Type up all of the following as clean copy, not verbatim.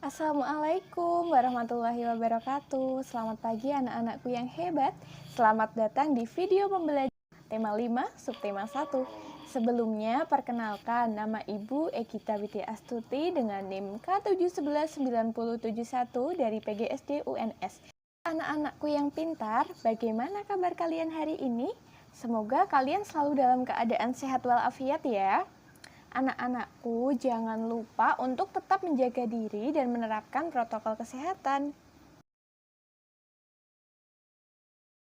Assalamualaikum warahmatullahi wabarakatuh. Selamat pagi anak-anakku yang hebat. Selamat datang di video pembelajaran tema 5 subtema 1. Sebelumnya perkenalkan, nama Ibu Egita Widya Astuti dengan NIM K711971 dari PGSD UNS. Anak-anakku yang pintar, bagaimana kabar kalian hari ini? Semoga kalian selalu dalam keadaan sehat walafiat ya. Anak-anakku, jangan lupa untuk tetap menjaga diri dan menerapkan protokol kesehatan.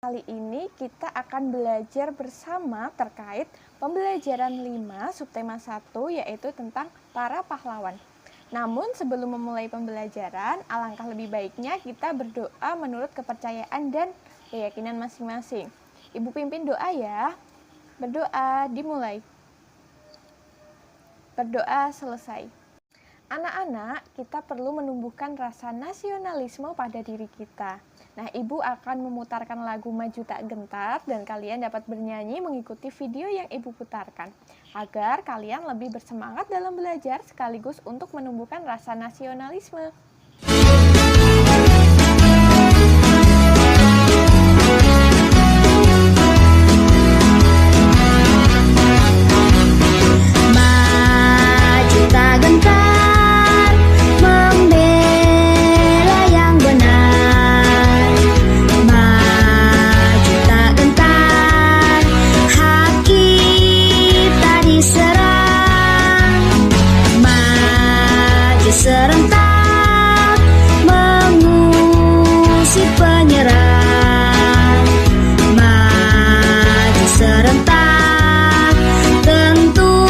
Kali ini kita akan belajar bersama terkait pembelajaran 5 subtema 1, yaitu tentang para pahlawan. Namun sebelum memulai pembelajaran, alangkah lebih baiknya kita berdoa menurut kepercayaan dan keyakinan masing-masing. Ibu pimpin doa ya. Berdoa dimulai. Berdoa selesai. Anak-anak, kita perlu menumbuhkan rasa nasionalisme pada diri kita. Nah, Ibu akan memutarkan lagu Maju Tak Gentar dan kalian dapat bernyanyi mengikuti video yang Ibu putarkan, agar kalian lebih bersemangat dalam belajar sekaligus untuk menumbuhkan rasa nasionalisme. Serentak mengusir penyerang, maju serentak, tentu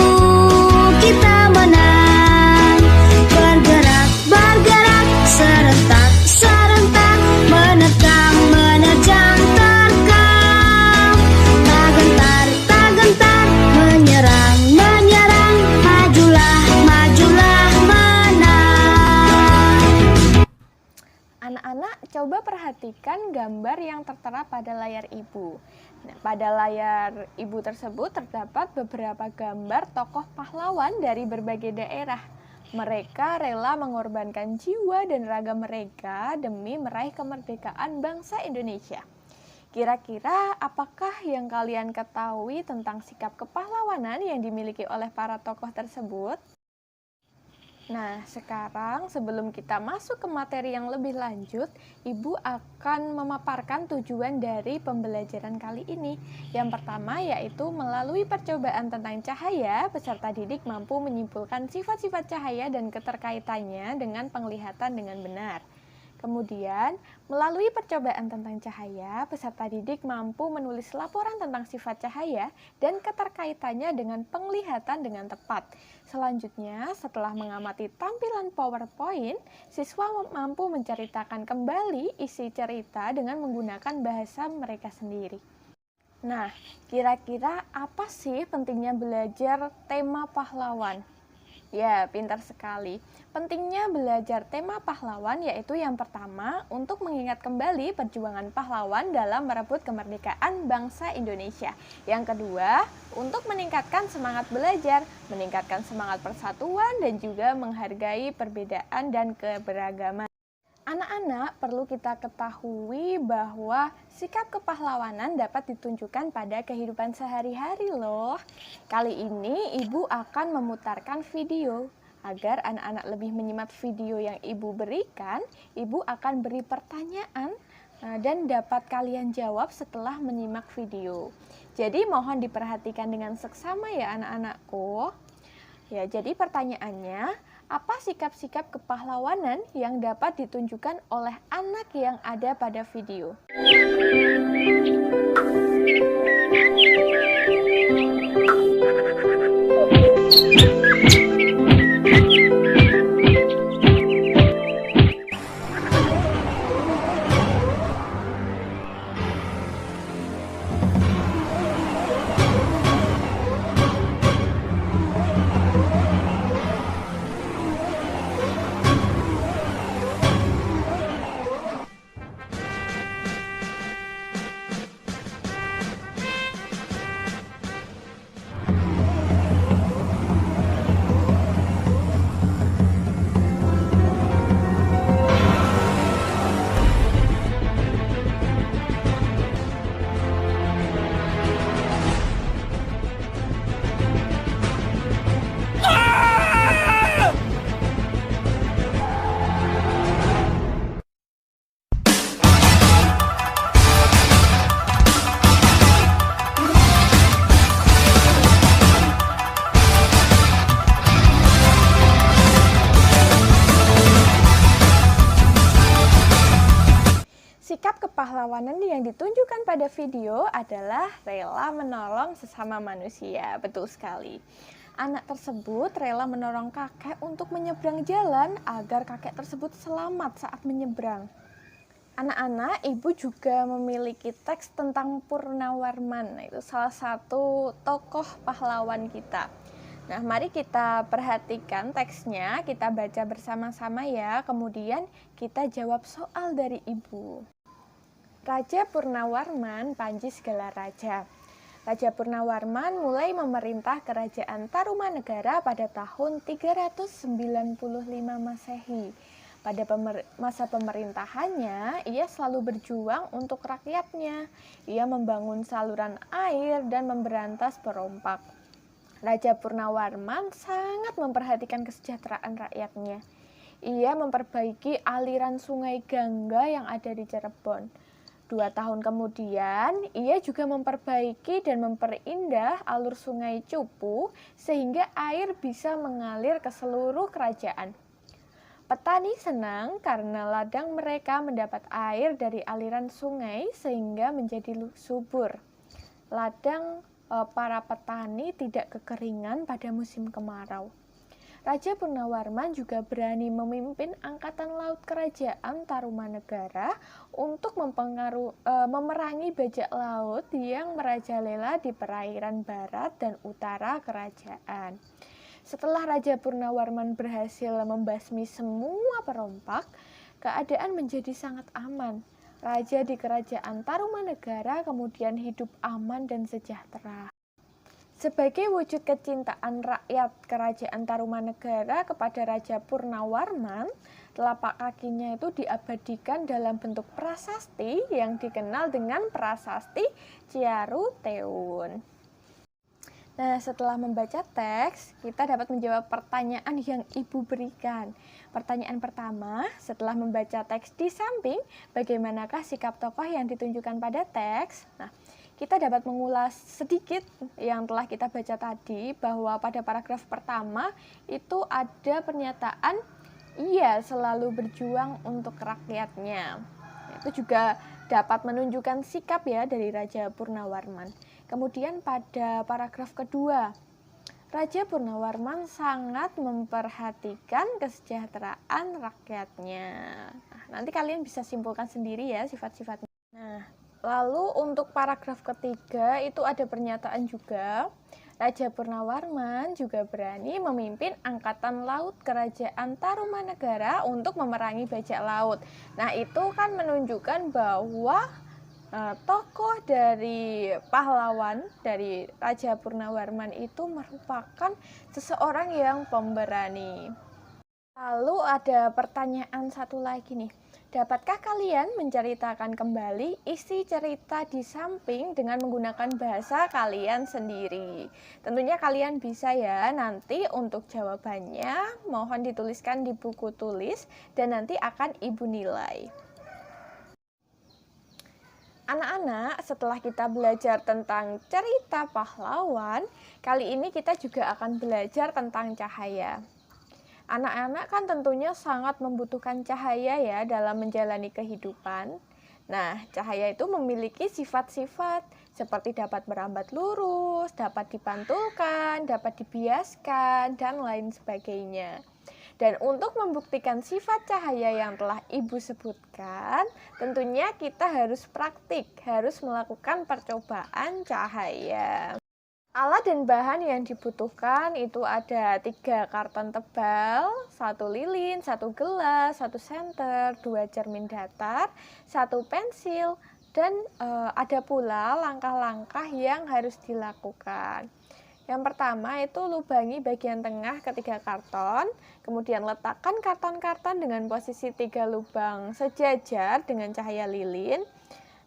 kita menang. Bergerak, bergerak, serentak, serentak, menerkam, menerjang, terkam. Tak gentar, tak gentar, menyerang, menyerang, majulah, majulah. Anak-anak, coba perhatikan gambar yang tertera pada layar Ibu. Nah, pada layar Ibu tersebut terdapat beberapa gambar tokoh pahlawan dari berbagai daerah. Mereka rela mengorbankan jiwa dan raga mereka demi meraih kemerdekaan bangsa Indonesia. Kira-kira apakah yang kalian ketahui tentang sikap kepahlawanan yang dimiliki oleh para tokoh tersebut? Nah, sekarang sebelum kita masuk ke materi yang lebih lanjut, Ibu akan memaparkan tujuan dari pembelajaran kali ini. Yang pertama yaitu melalui percobaan tentang cahaya, peserta didik mampu menyimpulkan sifat-sifat cahaya dan keterkaitannya dengan penglihatan dengan benar. Kemudian, melalui percobaan tentang cahaya, peserta didik mampu menulis laporan tentang sifat cahaya dan keterkaitannya dengan penglihatan dengan tepat. Selanjutnya, setelah mengamati tampilan PowerPoint, siswa mampu menceritakan kembali isi cerita dengan menggunakan bahasa mereka sendiri. Nah, kira-kira apa sih pentingnya belajar tema pahlawan? Ya, pintar sekali. Pentingnya belajar tema pahlawan yaitu yang pertama, untuk mengingat kembali perjuangan pahlawan dalam merebut kemerdekaan bangsa Indonesia. Yang kedua, untuk meningkatkan semangat belajar, meningkatkan semangat persatuan, dan juga menghargai perbedaan dan keberagaman. Anak-anak, perlu kita ketahui bahwa sikap kepahlawanan dapat ditunjukkan pada kehidupan sehari-hari loh. Kali ini Ibu akan memutarkan video. Agar anak-anak lebih menyimak video yang Ibu berikan, Ibu akan beri pertanyaan dan dapat kalian jawab setelah menyimak video. Jadi mohon diperhatikan dengan seksama ya anak-anakku. Ya, jadi pertanyaannya, apa sikap-sikap kepahlawanan yang dapat ditunjukkan oleh anak yang ada pada video? kepahlawanan yang ditunjukkan pada video adalah rela menolong sesama manusia. Betul sekali. Anak tersebut rela menolong kakek untuk menyeberang jalan agar kakek tersebut selamat saat menyeberang. Anak-anak, ibu juga memiliki teks tentang Purnawarman. Nah, itu salah satu tokoh pahlawan kita. Nah, mari kita perhatikan teksnya, kita baca bersama-sama ya, kemudian kita jawab soal dari ibu. Raja Purnawarman, Panji segala raja. Raja Purnawarman mulai memerintah kerajaan Tarumanegara pada tahun 395 Masehi. Pada masa pemerintahannya, ia selalu berjuang untuk rakyatnya. Ia membangun saluran air dan memberantas perompak. Raja Purnawarman sangat memperhatikan kesejahteraan rakyatnya. Ia memperbaiki aliran sungai Gangga yang ada di Cirebon. 2 tahun kemudian, ia juga memperbaiki dan memperindah alur sungai Cupu sehingga air bisa mengalir ke seluruh kerajaan. Petani senang karena ladang mereka mendapat air dari aliran sungai sehingga menjadi subur. Ladang para petani tidak kekeringan pada musim kemarau. Raja Purnawarman juga berani memimpin angkatan laut kerajaan Tarumanegara untuk memerangi bajak laut yang merajalela di perairan barat dan utara kerajaan. Setelah Raja Purnawarman berhasil membasmi semua perompak, keadaan menjadi sangat aman. Raja di kerajaan Tarumanegara kemudian hidup aman dan sejahtera. Sebagai wujud kecintaan rakyat kerajaan Tarumanegara kepada Raja Purnawarman, telapak kakinya itu diabadikan dalam bentuk prasasti yang dikenal dengan prasasti Ciaru Teun. Nah, setelah membaca teks, kita dapat menjawab pertanyaan yang ibu berikan. Pertanyaan pertama, setelah membaca teks di samping, bagaimanakah sikap tokoh yang ditunjukkan pada teks? Nah, kita dapat mengulas sedikit yang telah kita baca tadi, bahwa pada paragraf pertama itu ada pernyataan ia selalu berjuang untuk rakyatnya. Itu juga dapat menunjukkan sikap ya dari Raja Purnawarman. Kemudian pada paragraf kedua, Raja Purnawarman sangat memperhatikan kesejahteraan rakyatnya. Nah, nanti kalian bisa simpulkan sendiri ya sifat-sifatnya. Nah, lalu untuk paragraf ketiga itu ada pernyataan juga, Raja Purnawarman juga berani memimpin angkatan laut kerajaan Tarumanegara untuk memerangi bajak laut. Nah, itu kan menunjukkan bahwa tokoh dari pahlawan dari Raja Purnawarman itu merupakan seseorang yang pemberani. Lalu ada pertanyaan satu lagi nih. Dapatkah kalian menceritakan kembali isi cerita di samping dengan menggunakan bahasa kalian sendiri? Tentunya kalian bisa ya. Nanti untuk jawabannya mohon dituliskan di buku tulis dan nanti akan ibu nilai. Anak-anak, setelah kita belajar tentang cerita pahlawan, kali ini kita juga akan belajar tentang cahaya. Anak-anak kan tentunya sangat membutuhkan cahaya ya dalam menjalani kehidupan. Nah, cahaya itu memiliki sifat-sifat seperti dapat merambat lurus, dapat dipantulkan, dapat dibiaskan, dan lain sebagainya. Dan untuk membuktikan sifat cahaya yang telah ibu sebutkan, tentunya kita harus praktik, harus melakukan percobaan cahaya. Alat dan bahan yang dibutuhkan itu ada 3 karton tebal, 1 lilin, 1 gelas, 1 senter, 2 cermin datar, 1 pensil, dan ada pula langkah-langkah yang harus dilakukan. Yang pertama itu lubangi bagian tengah ketiga karton, kemudian letakkan karton-karton dengan posisi 3 lubang sejajar dengan cahaya lilin,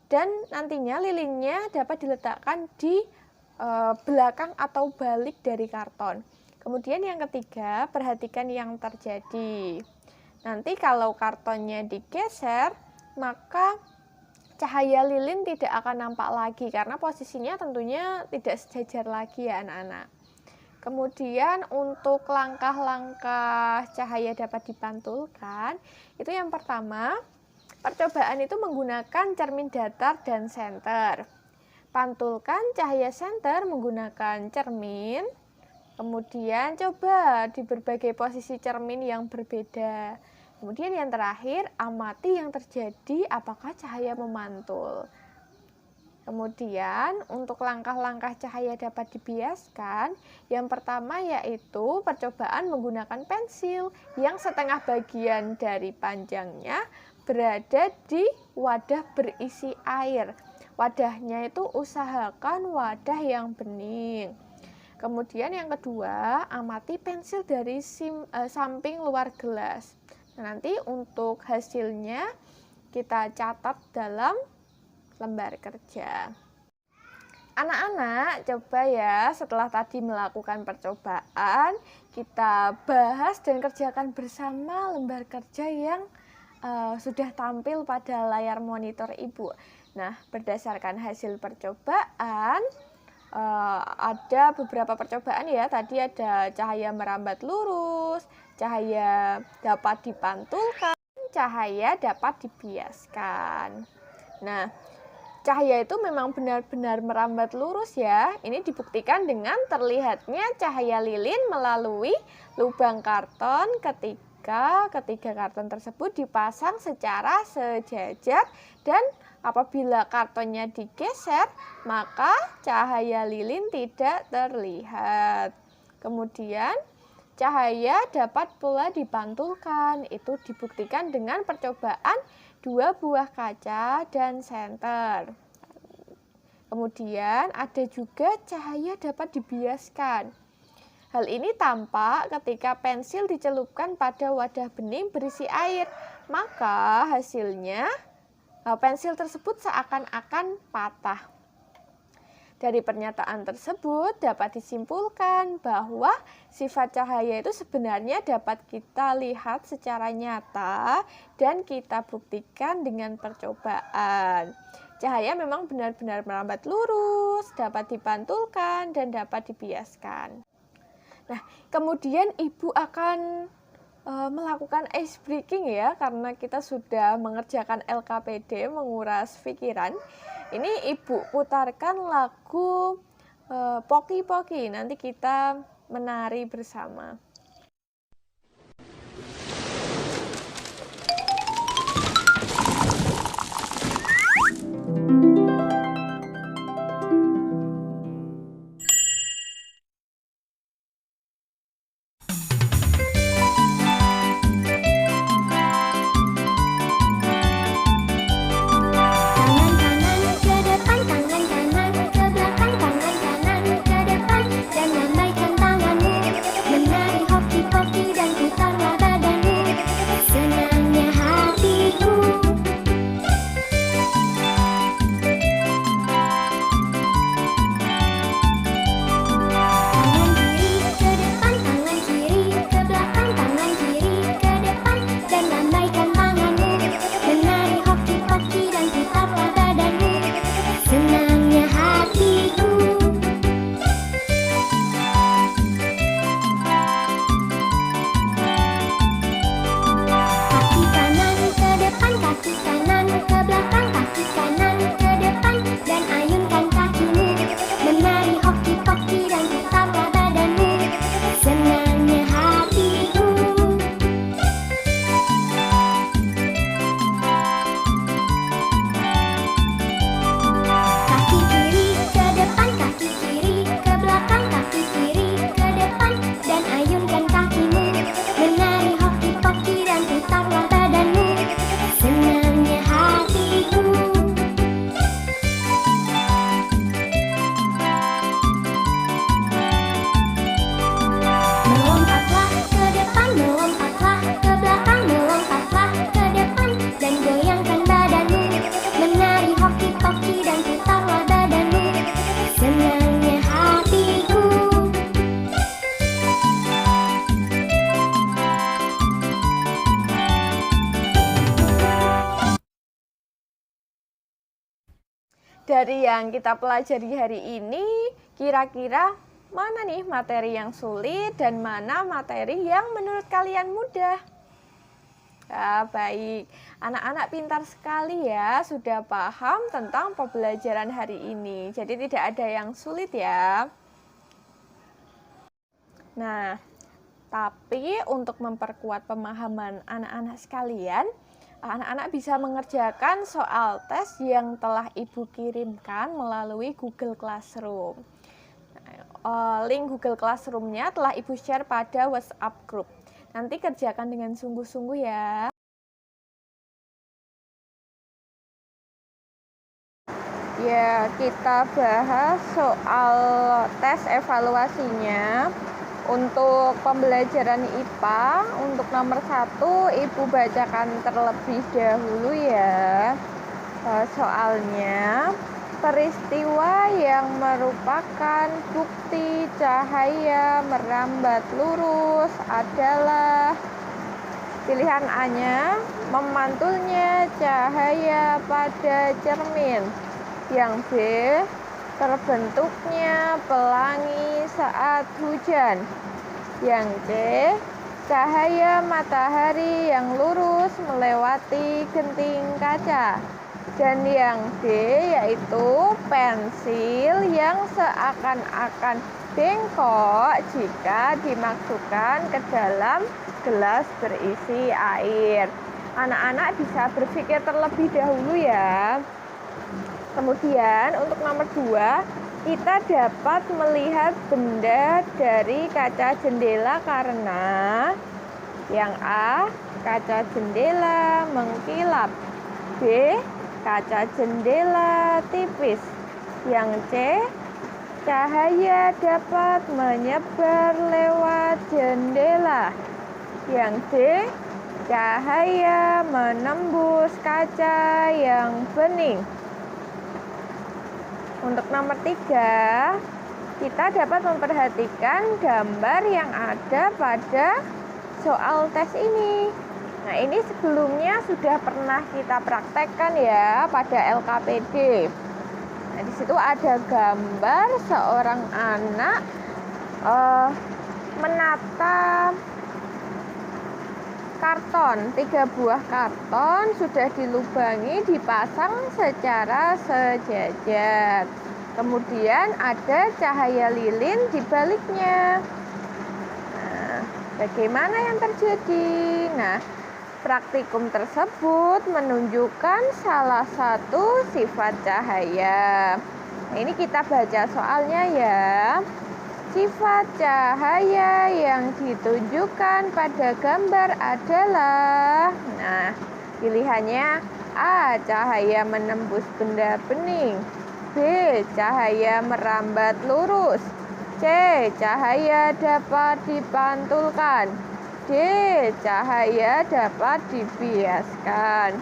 dan nantinya lilinnya dapat diletakkan di belakang atau balik dari karton. Kemudian yang ketiga, perhatikan yang terjadi. Nanti kalau kartonnya digeser, maka cahaya lilin tidak akan nampak lagi karena posisinya tentunya tidak sejajar lagi ya anak-anak. Kemudian untuk langkah-langkah cahaya dapat dipantulkan, itu yang pertama, percobaan itu menggunakan cermin datar dan senter. Pantulkan cahaya senter menggunakan cermin. Kemudian coba di berbagai posisi cermin yang berbeda. Kemudian yang terakhir, amati yang terjadi apakah cahaya memantul. Kemudian untuk langkah-langkah cahaya dapat dibiaskan, yang pertama yaitu percobaan menggunakan pensil yang setengah bagian dari panjangnya berada di wadah berisi air. Wadahnya itu usahakan wadah yang bening. Kemudian yang kedua, amati pensil dari samping luar gelas. Nah, nanti untuk hasilnya kita catat dalam lembar kerja. Anak-anak, coba ya setelah tadi melakukan percobaan, kita bahas dan kerjakan bersama lembar kerja yang sudah tampil pada layar monitor Ibu. Nah, berdasarkan hasil percobaan, ada beberapa percobaan ya. Tadi ada cahaya merambat lurus, cahaya dapat dipantulkan, cahaya dapat dibiaskan. Nah, cahaya itu memang benar-benar merambat lurus ya. Ini dibuktikan dengan terlihatnya cahaya lilin melalui lubang karton ketika ketiga karton tersebut dipasang secara sejajar, dan apabila kartonnya digeser, maka cahaya lilin tidak terlihat. Kemudian, cahaya dapat pula dipantulkan. Itu dibuktikan dengan percobaan 2 buah kaca dan senter. Kemudian, ada juga cahaya dapat dibiaskan. Hal ini tampak ketika pensil dicelupkan pada wadah bening berisi air. Maka hasilnya pensil tersebut seakan-akan patah. Dari pernyataan tersebut dapat disimpulkan bahwa sifat cahaya itu sebenarnya dapat kita lihat secara nyata dan kita buktikan dengan percobaan. Cahaya memang benar-benar merambat lurus, dapat dipantulkan, dan dapat dibiaskan. Nah, kemudian Ibu akan melakukan ice breaking ya, karena kita sudah mengerjakan LKPD, menguras pikiran. Ini Ibu putarkan lagu Poki Poki, nanti kita menari bersama. Dari yang kita pelajari hari ini, kira-kira mana nih materi yang sulit dan mana materi yang menurut kalian mudah? Baik. Anak-anak pintar sekali ya, sudah paham tentang pembelajaran hari ini. Jadi tidak ada yang sulit ya. Nah, tapi untuk memperkuat pemahaman anak-anak sekalian, anak-anak bisa mengerjakan soal tes yang telah Ibu kirimkan melalui Google Classroom. Link Google Classroom-nya telah Ibu share pada WhatsApp group. Nanti kerjakan dengan sungguh-sungguh ya. Ya, kita bahas soal tes evaluasinya. Untuk pembelajaran IPA, untuk nomor 1, Ibu bacakan terlebih dahulu ya. Soalnya, peristiwa yang merupakan bukti cahaya merambat lurus adalah pilihan A-nya, memantulnya cahaya pada cermin. Yang B, terbentuknya pelangi saat hujan. Yang C, cahaya matahari yang lurus melewati genting kaca. Dan yang D yaitu pensil yang seakan-akan bengkok jika dimasukkan ke dalam gelas berisi air. Anak-anak bisa berpikir terlebih dahulu ya. Kemudian untuk nomor 2, kita dapat melihat benda dari kaca jendela karena yang A, kaca jendela mengkilap. B, kaca jendela tipis. Yang C, cahaya dapat menyebar lewat jendela. Yang D, cahaya menembus kaca yang bening. Untuk nomor 3, kita dapat memperhatikan gambar yang ada pada soal tes ini. Nah, ini sebelumnya sudah pernah kita praktekkan ya pada LKPD. Nah, di situ ada gambar seorang anak menata karton, 3 buah karton sudah dilubangi, dipasang secara sejajar. Kemudian ada cahaya lilin di baliknya. Nah, bagaimana yang terjadi? Nah, praktikum tersebut menunjukkan salah satu sifat cahaya. Nah, ini kita baca soalnya ya. Sifat cahaya yang ditunjukkan pada gambar adalah, nah, pilihannya A, cahaya menembus benda bening. B, cahaya merambat lurus. C, cahaya dapat dipantulkan. D, cahaya dapat dibiaskan.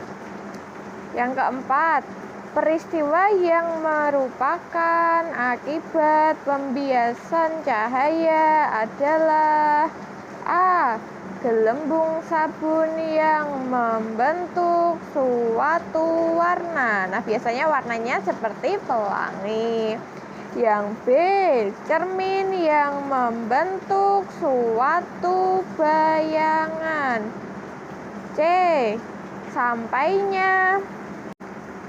Yang keempat, peristiwa yang merupakan akibat pembiasan cahaya adalah A, gelembung sabun yang membentuk suatu warna. Nah, biasanya warnanya seperti pelangi. Yang B, cermin yang membentuk suatu bayangan. C, sampainya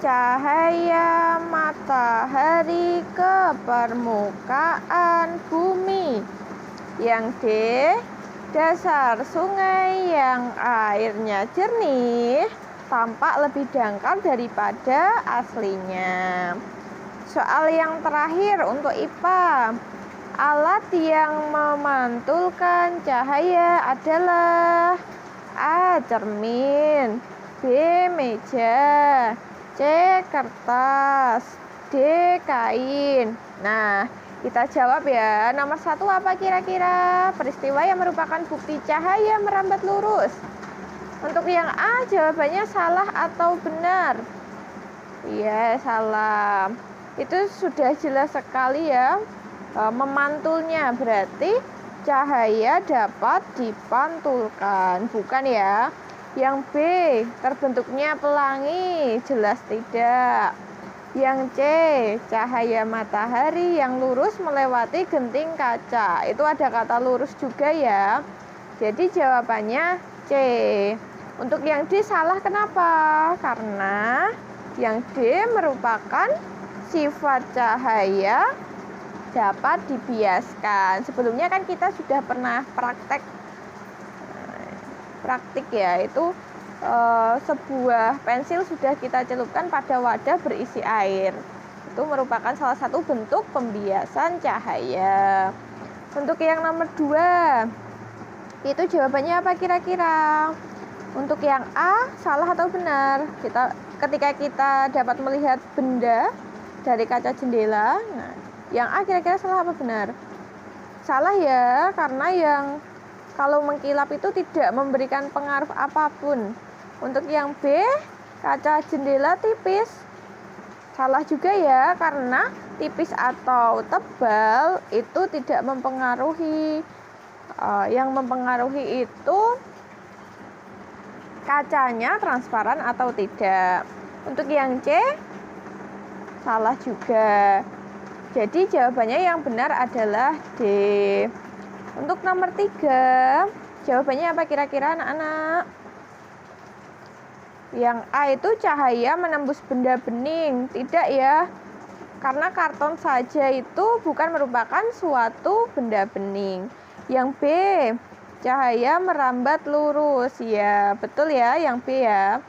cahaya matahari ke permukaan bumi. Yang D, dasar sungai yang airnya jernih tampak lebih dangkal daripada aslinya. Soal yang terakhir untuk IPA. Alat yang memantulkan cahaya adalah A, cermin. B, meja. C, kertas. D, kain. Nah, kita jawab ya. Nomor 1 apa kira-kira? Peristiwa yang merupakan bukti cahaya merambat lurus. Untuk yang A, jawabannya salah atau benar? Iya, salah. Itu sudah jelas sekali ya. Memantulnya berarti cahaya dapat dipantulkan, bukan ya? Yang B, terbentuknya pelangi, jelas tidak. Yang C, cahaya matahari yang lurus melewati genting kaca. Itu ada kata lurus juga ya. Jadi jawabannya C. Untuk yang D salah kenapa? Karena yang D merupakan sifat cahaya dapat dibiaskan. Sebelumnya kan kita sudah pernah praktik ya, itu sebuah pensil sudah kita celupkan pada wadah berisi air. Itu merupakan salah satu bentuk pembiasan cahaya. Untuk yang nomor 2, itu jawabannya apa kira-kira? Untuk yang A, salah atau benar? Ketika kita dapat melihat benda dari kaca jendela, nah, yang A kira-kira salah apa benar? Salah ya, karena yang kalau mengkilap itu tidak memberikan pengaruh apapun. Untuk yang B, kaca jendela tipis. Salah juga ya, karena tipis atau tebal itu tidak mempengaruhi. Yang mempengaruhi itu kacanya transparan atau tidak. Untuk yang C, salah juga. Jadi jawabannya yang benar adalah D. Untuk nomor 3, jawabannya apa kira-kira anak-anak? Yang A itu cahaya menembus benda bening. Tidak ya, karena karton saja itu bukan merupakan suatu benda bening. Yang B, cahaya merambat lurus. Ya, betul ya, yang B ya.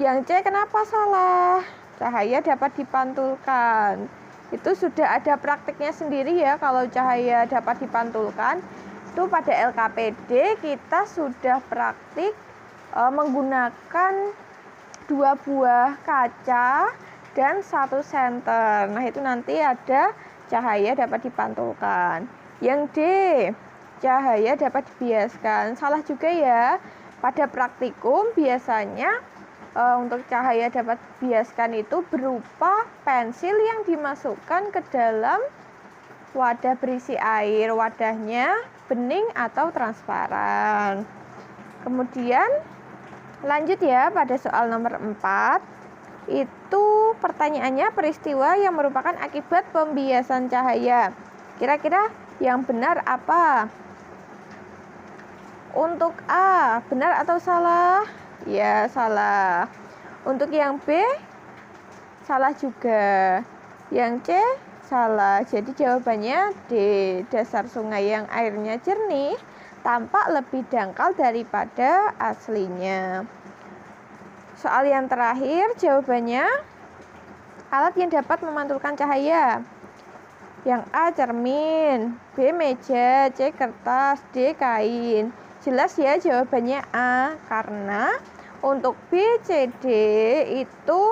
Yang C kenapa salah? Cahaya dapat dipantulkan. Itu sudah ada praktiknya sendiri ya, kalau cahaya dapat dipantulkan. Itu pada LKPD kita sudah praktik menggunakan 2 buah kaca dan 1 senter. Nah, itu nanti ada cahaya dapat dipantulkan. Yang D, cahaya dapat dibiaskan. Salah juga ya. Pada praktikum biasanya untuk cahaya dapat dibiaskan itu berupa pensil yang dimasukkan ke dalam wadah berisi air. Wadahnya bening atau transparan. Kemudian lanjut ya pada soal nomor 4. Itu pertanyaannya peristiwa yang merupakan akibat pembiasan cahaya. Kira-kira yang benar apa? Untuk A, benar atau salah? Ya, salah. Untuk yang B, salah juga. Yang C, salah. Jadi jawabannya D. Dasar sungai yang airnya jernih tampak lebih dangkal daripada aslinya. Soal yang terakhir, jawabannya alat yang dapat memantulkan cahaya. Yang A, cermin. B, meja. C, kertas. D, kain. Jelas ya jawabannya A, karena untuk B, C, D itu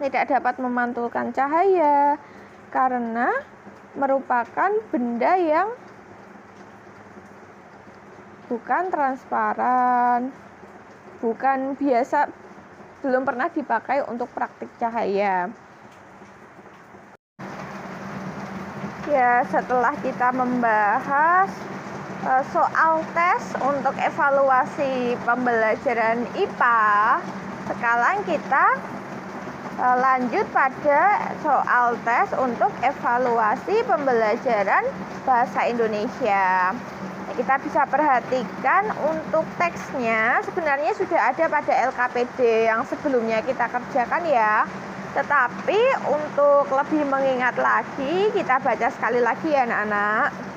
tidak dapat memantulkan cahaya karena merupakan benda yang bukan transparan, bukan biasa, belum pernah dipakai untuk praktik cahaya. Ya, setelah kita membahas soal tes untuk evaluasi pembelajaran IPA, sekarang kita lanjut pada soal tes untuk evaluasi pembelajaran bahasa Indonesia. Kita bisa perhatikan untuk teksnya sebenarnya sudah ada pada LKPD yang sebelumnya kita kerjakan ya. Tetapi untuk lebih mengingat lagi, kita baca sekali lagi ya anak-anak.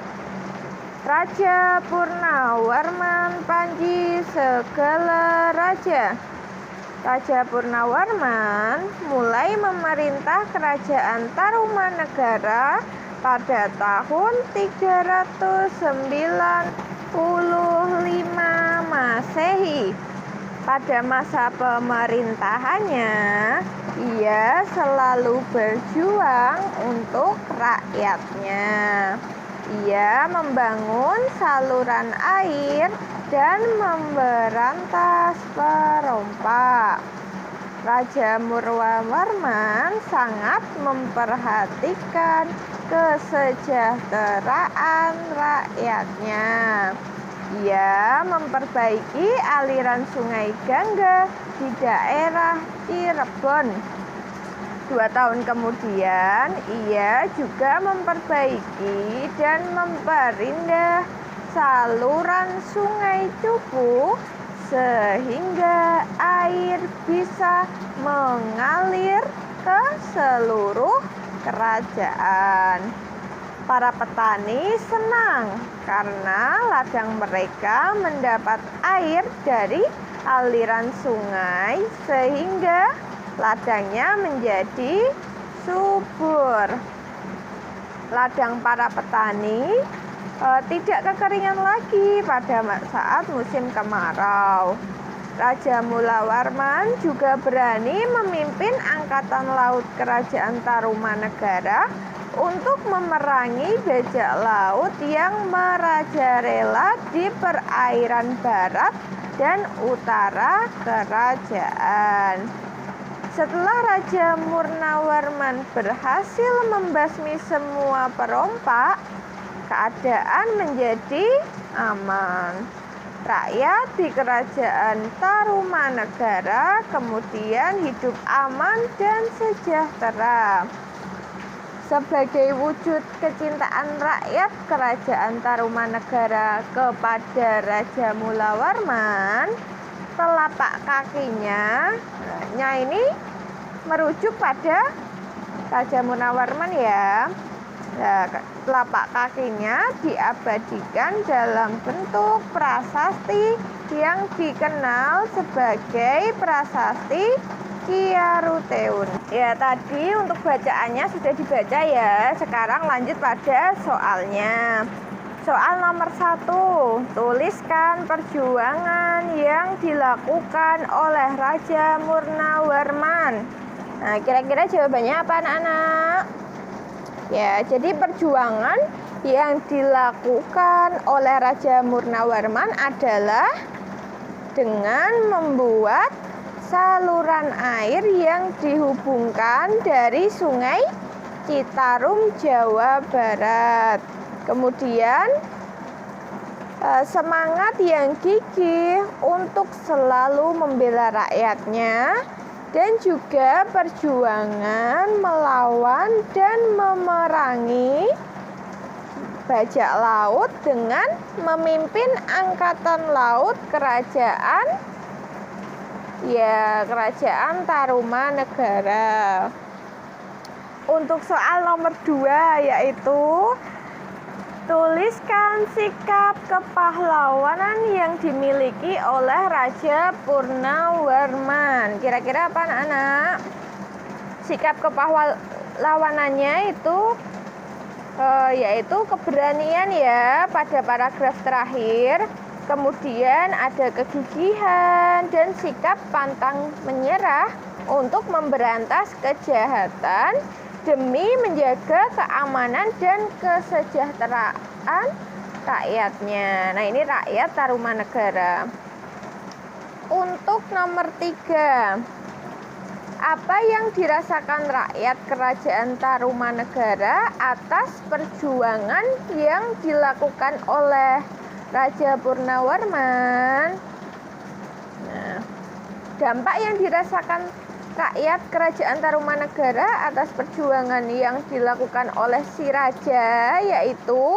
Raja Purnawarman Panji segala raja. Raja Purnawarman mulai memerintah kerajaan Tarumanegara pada tahun 395 Masehi. Pada masa pemerintahannya, ia selalu berjuang untuk rakyatnya. Ia membangun saluran air dan memberantas perompak. Raja Purnawarman sangat memperhatikan kesejahteraan rakyatnya. Ia memperbaiki aliran sungai Gangga di daerah Cirebon. 2 tahun kemudian, ia juga memperbaiki dan memperindah saluran sungai Cupu sehingga air bisa mengalir ke seluruh kerajaan. Para petani senang karena ladang mereka mendapat air dari aliran sungai sehingga ladangnya menjadi subur. Ladang para petani tidak kekeringan lagi pada saat musim kemarau. Raja Mulawarman juga berani memimpin angkatan laut kerajaan Tarumanegara untuk memerangi bajak laut yang merajalela di perairan barat dan utara kerajaan. Setelah Raja Murnawarman berhasil membasmi semua perompak, keadaan menjadi aman. Rakyat di kerajaan Tarumanegara kemudian hidup aman dan sejahtera. Sebagai wujud kecintaan rakyat kerajaan Tarumanegara kepada Raja Mulawarman, telapak kakinya ini merujuk pada Raja Mulawarman ya. Nah, telapak kakinya diabadikan dalam bentuk prasasti yang dikenal sebagai prasasti Kiaruteun. Ya, tadi untuk bacaannya sudah dibaca ya. Sekarang lanjut pada soalnya. Soal nomor 1, tuliskan perjuangan yang dilakukan oleh Raja Murnawarman. Nah, kira-kira jawabannya apa anak-anak? Ya, jadi perjuangan yang dilakukan oleh Raja Murnawarman adalah dengan membuat saluran air yang dihubungkan dari Sungai Citarum, Jawa Barat. Kemudian semangat yang gigih untuk selalu membela rakyatnya dan juga perjuangan melawan dan memerangi bajak laut dengan memimpin angkatan laut kerajaan Tarumanegara. Untuk soal nomor 2 yaitu tuliskan sikap kepahlawanan yang dimiliki oleh Raja Purnawarman. Kira-kira apa anak-anak? Sikap kepahlawanannya itu yaitu keberanian ya pada paragraf terakhir. Kemudian ada kegigihan dan sikap pantang menyerah untuk memberantas kejahatan demi menjaga keamanan dan kesejahteraan rakyatnya. Nah, ini rakyat Tarumanegara. Untuk nomor 3, apa yang dirasakan rakyat kerajaan Tarumanegara atas perjuangan yang dilakukan oleh Raja Purnawarman? Nah, dampak yang dirasakan rakyat kerajaan Tarumanegara atas perjuangan yang dilakukan oleh si raja yaitu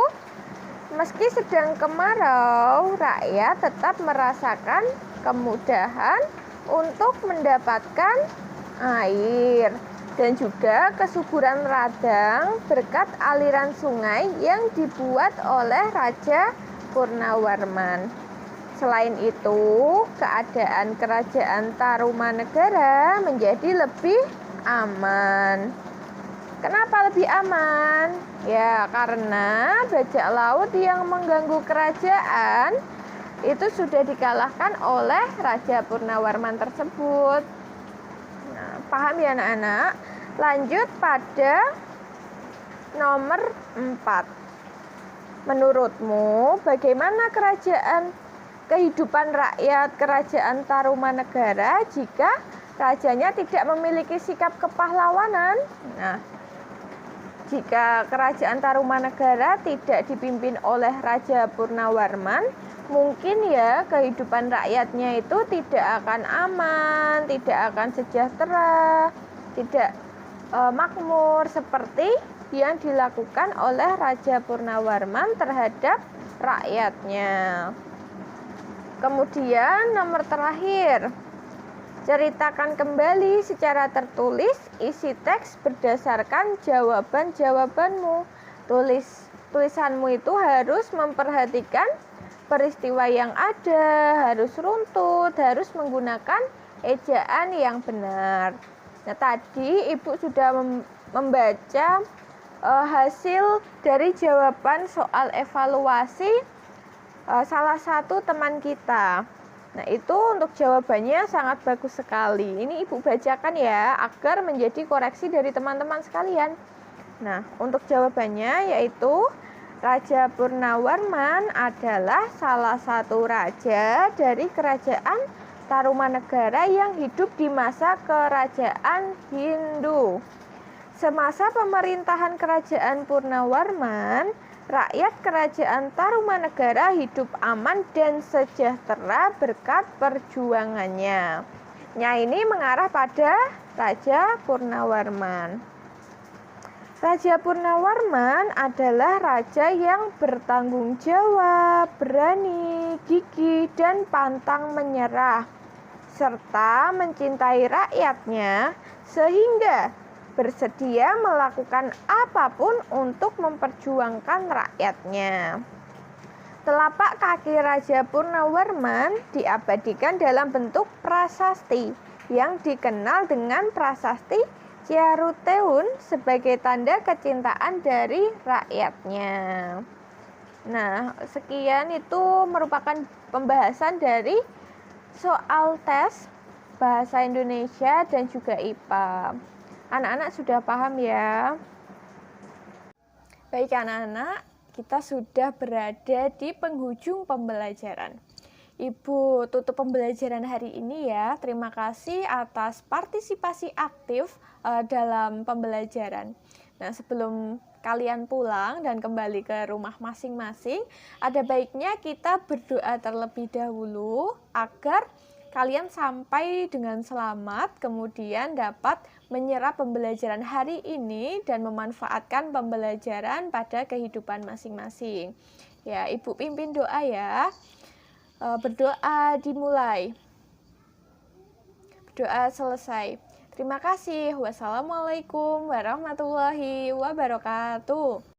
meski sedang kemarau, rakyat tetap merasakan kemudahan untuk mendapatkan air dan juga kesuburan ladang berkat aliran sungai yang dibuat oleh Raja Purnawarman. Selain itu, keadaan kerajaan Tarumanegara menjadi lebih aman. Kenapa lebih aman? Ya, karena bajak laut yang mengganggu kerajaan itu sudah dikalahkan oleh Raja Purnawarman tersebut. Nah, paham ya anak-anak? Lanjut pada nomor 4. Menurutmu, bagaimana kehidupan rakyat kerajaan Tarumanegara jika rajanya tidak memiliki sikap kepahlawanan? Nah, jika kerajaan Tarumanegara tidak dipimpin oleh Raja Purnawarman, mungkin ya kehidupan rakyatnya itu tidak akan aman, tidak akan sejahtera, tidak makmur seperti yang dilakukan oleh Raja Purnawarman terhadap rakyatnya. Kemudian nomor terakhir, ceritakan kembali secara tertulis isi teks berdasarkan jawaban-jawabanmu. Tulisanmu itu harus memperhatikan peristiwa yang ada, harus runtut, harus menggunakan ejaan yang benar. Nah, tadi Ibu sudah membaca hasil dari jawaban soal evaluasi salah satu teman kita. Nah, itu untuk jawabannya sangat bagus sekali. Ini Ibu bacakan ya, agar menjadi koreksi dari teman-teman sekalian. Nah, untuk jawabannya yaitu Raja Purnawarman adalah salah satu raja dari kerajaan Tarumanegara yang hidup di masa kerajaan Hindu. Semasa pemerintahan kerajaan Purnawarman, rakyat kerajaan Tarumanegara hidup aman dan sejahtera berkat perjuangannya. Nah, ini mengarah pada Raja Purnawarman. Raja Purnawarman adalah raja yang bertanggung jawab, berani, gigih, dan pantang menyerah, serta mencintai rakyatnya sehingga bersedia melakukan apapun untuk memperjuangkan rakyatnya. Telapak kaki Raja Purnawarman diabadikan dalam bentuk prasasti yang dikenal dengan prasasti Ciaruteun sebagai tanda kecintaan dari rakyatnya. Nah, sekian itu merupakan pembahasan dari soal tes bahasa Indonesia dan juga IPA. Anak-anak sudah paham ya? Baik anak-anak, kita sudah berada di penghujung pembelajaran. Ibu tutup pembelajaran hari ini ya. Terima kasih atas partisipasi aktif dalam pembelajaran. Nah, sebelum kalian pulang dan kembali ke rumah masing-masing, ada baiknya kita berdoa terlebih dahulu agar kalian sampai dengan selamat, kemudian dapat menyerap pembelajaran hari ini dan memanfaatkan pembelajaran pada kehidupan masing-masing. Ya, Ibu pimpin doa ya. Berdoa dimulai. Doa selesai. Terima kasih. Wassalamualaikum warahmatullahi wabarakatuh.